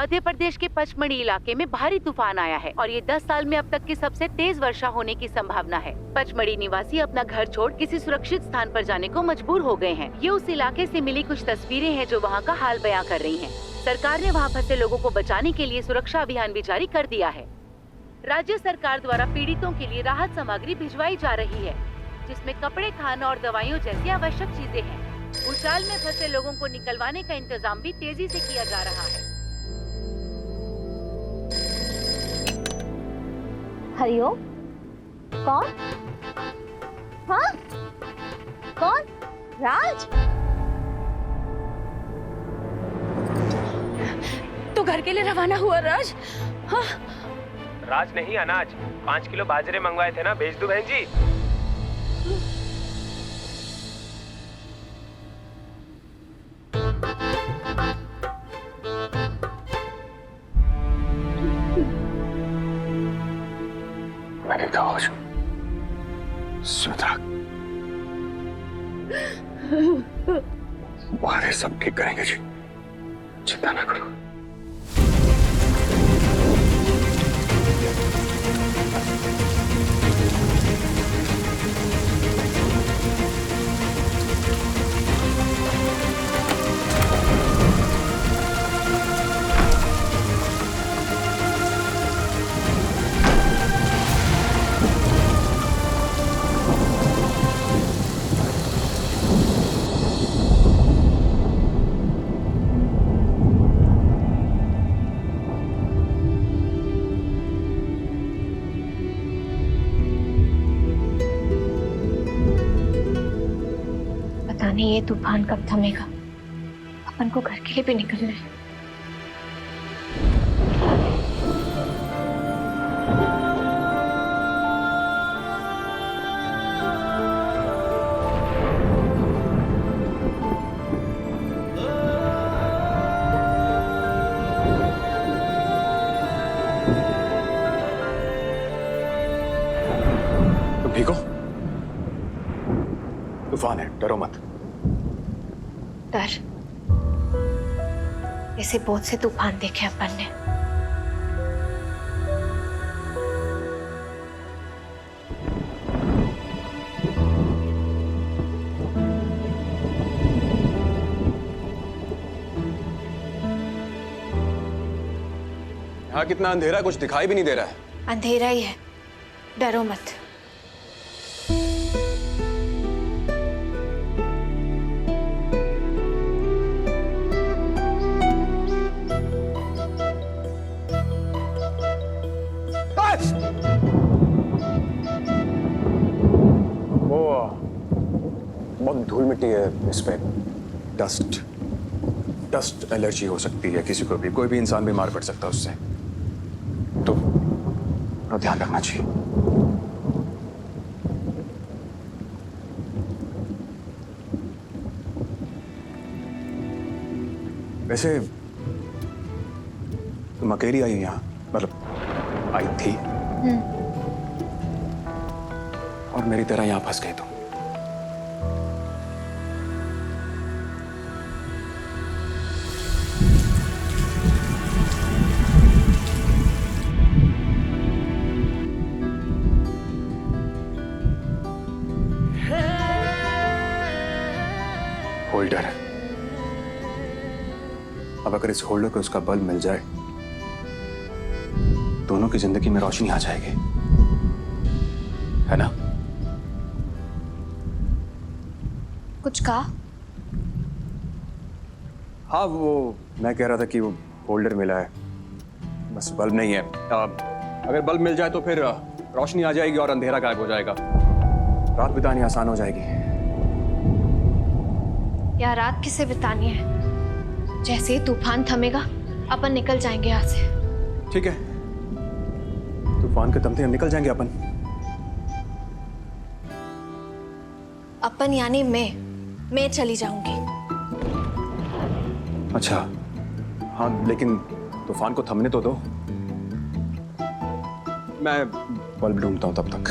मध्य प्रदेश के पचमढ़ी इलाके में भारी तूफान आया है और ये 10 साल में अब तक की सबसे तेज वर्षा होने की संभावना है। पचमढ़ी निवासी अपना घर छोड़ किसी सुरक्षित स्थान पर जाने को मजबूर हो गए हैं। ये उस इलाके से मिली कुछ तस्वीरें हैं जो वहाँ का हाल बयां कर रही हैं। सरकार ने वहाँ फंसे लोगों को बचाने के लिए सुरक्षा अभियान भी जारी कर दिया है। राज्य सरकार द्वारा पीड़ितों के लिए राहत सामग्री भिजवाई जा रही है, जिसमें कपड़े, खाना और दवाइयों जैसी आवश्यक चीजें हैं। भूचाल में फंसे लोगों को निकलवाने का इंतजाम भी तेजी से किया जा रहा है। हरिओम, कौन? हाँ, कौन? राज? तो घर के लिए रवाना हुआ राज? हाँ? राज नहीं, अनाज। 5 किलो बाजरे मंगवाए थे ना, भेज दूं बहन जी? मैंने कहा सुधा, हमारे सब ठीक करेंगे जी, चिंता ना करो। ये तूफान कब थमेगा? अपन को घर के लिए भी निकलना है। तुम ठीक हो? तूफान है, डरो मत। डर? ऐसे बहुत से तूफान देखे अपन ने। यहाँ कितना अंधेरा है, कुछ दिखाई भी नहीं दे रहा है। अंधेरा ही है, डरो मत। बहुत धूल मिट्टी है इस पे, डस्ट एलर्जी हो सकती है किसी को भी, कोई भी इंसान बीमार पड़ सकता है उससे, तो ध्यान रखना चाहिए। वैसे तुम अकेली आई यहाँ, मतलब आई थी और मेरी तरह यहाँ फंस गई तुम। होल्डर, अब अगर इस होल्डर को उसका बल्ब मिल जाए, दोनों की जिंदगी में रोशनी आ जाएगी, है ना? कुछ कहा? हाँ, वो मैं कह रहा था कि वो होल्डर मिला है, बस बल्ब नहीं है। अगर बल्ब मिल जाए तो फिर रोशनी आ जाएगी और अंधेरा गायब हो जाएगा, रात बितानी आसान हो जाएगी। या रात किसे बितानी है? जैसे ही तूफान थमेगा अपन निकल जाएंगे यहाँ से। ठीक है, तूफान के थमते हम निकल जाएंगे अपन। अपन यानी मैं चली जाऊंगी। अच्छा, हाँ, लेकिन तूफान को थमने तो दो, मैं बल्ब ढूंढता हूं तब तक।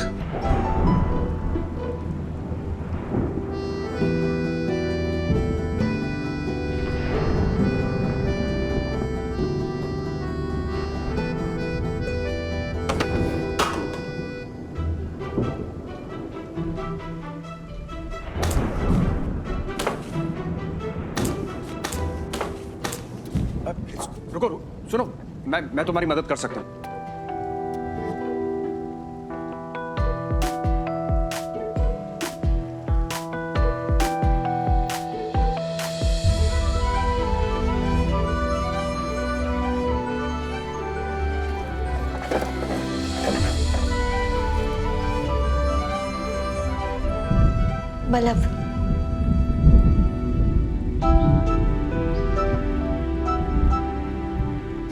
मैं तुम्हारी मदद कर सकता हूँ। बल्लभ,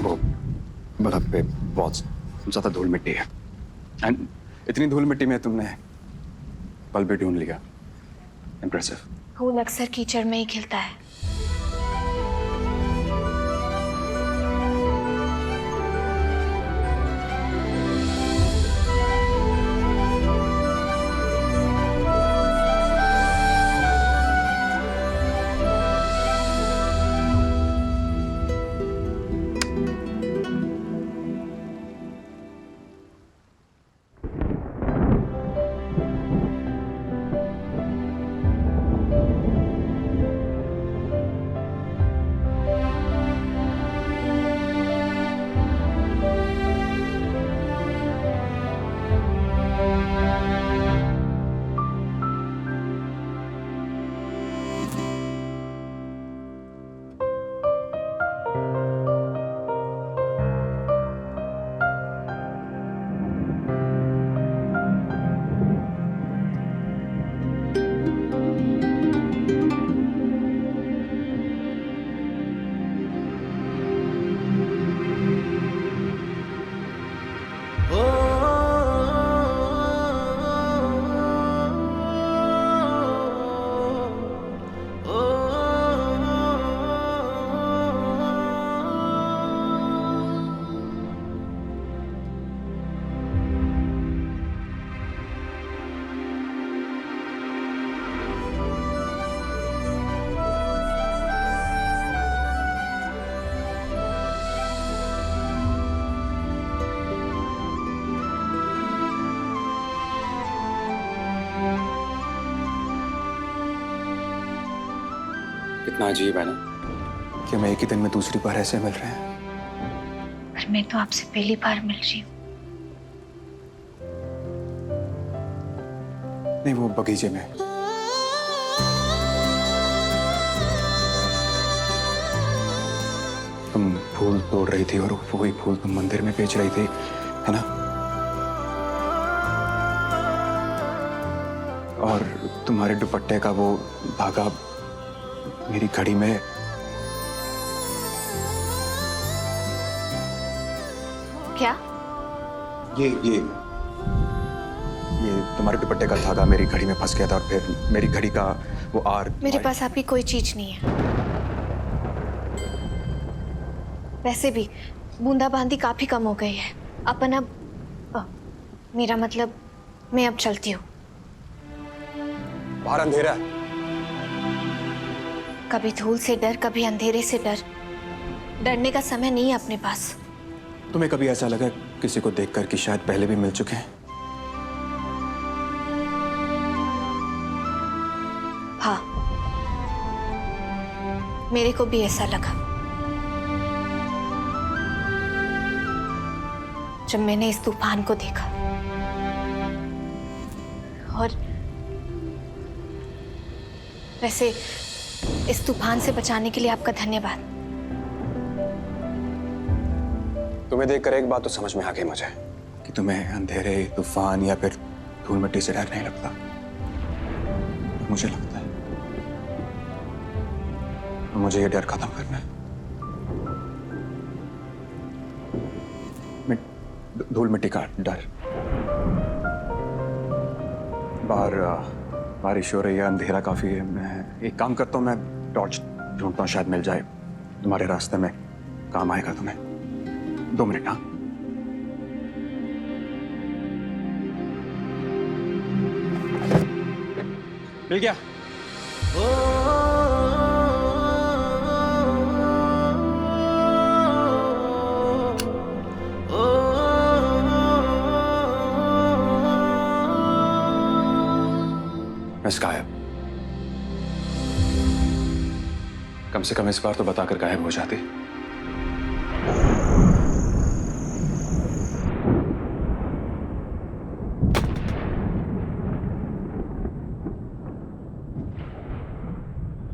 वो बल्ब पे बहुत ज्यादा धूल मिट्टी है एंड इतनी धूल मिट्टी में तुमने बल्ब भी ढूंढ लिया। इम्प्रेसिव। फूल अक्सर कीचड़ में ही खिलता है। कितना अजीब है ना कि हमें एक ही दिन में दूसरी बार ऐसे मिल रहे हैं। पर मैं तो आपसे पहली बार मिल रही हूँ। नहीं, वो बगीचे में। तुम फूल तोड़ रही थी और वही फूल तुम मंदिर में बेच रही थी, है ना? और तुम्हारे दुपट्टे का वो धागा मेरी घड़ी में। क्या? ये तुम्हारे दुपट्टे का धागा मेरी घड़ी में फंस गया था और फिर मेरी घड़ी का वो आर। मेरे पास आपकी कोई चीज नहीं है। वैसे भी बूंदाबांदी काफी कम हो गई है। अपन अब मेरा मतलब मैं अब चलती हूँ। बाहर अंधेरा है। कभी धूल से डर, कभी अंधेरे से डर। डरने का समय नहीं है अपने पास। तुम्हें कभी ऐसा लगा किसी को देखकर कि शायद पहले भी मिल चुके हैं? हाँ, मेरे को भी ऐसा लगा जब मैंने इस तूफान को देखा। और वैसे इस तूफान से बचाने के लिए आपका धन्यवाद। तुम्हें देखकर एक बात तो समझ में आ गई मुझे कि तुम्हें अंधेरे, तूफान या फिर धूल मिट्टी से डर नहीं लगता। मुझे लगता है। मुझे ये डर खत्म करना है। धूल मिट्टी का डर। बाहर बारिश हो रही है, अंधेरा काफी है। मैं एक काम करता हूँ, मैं टॉर्च ढूंढता हूँ, शायद मिल जाए। तुम्हारे रास्ते में काम आएगा तुम्हें। 2 मिनट। हाँ, मिल गया। बस गायब। कम से कम इस बार तो बताकर गायब हो जाती।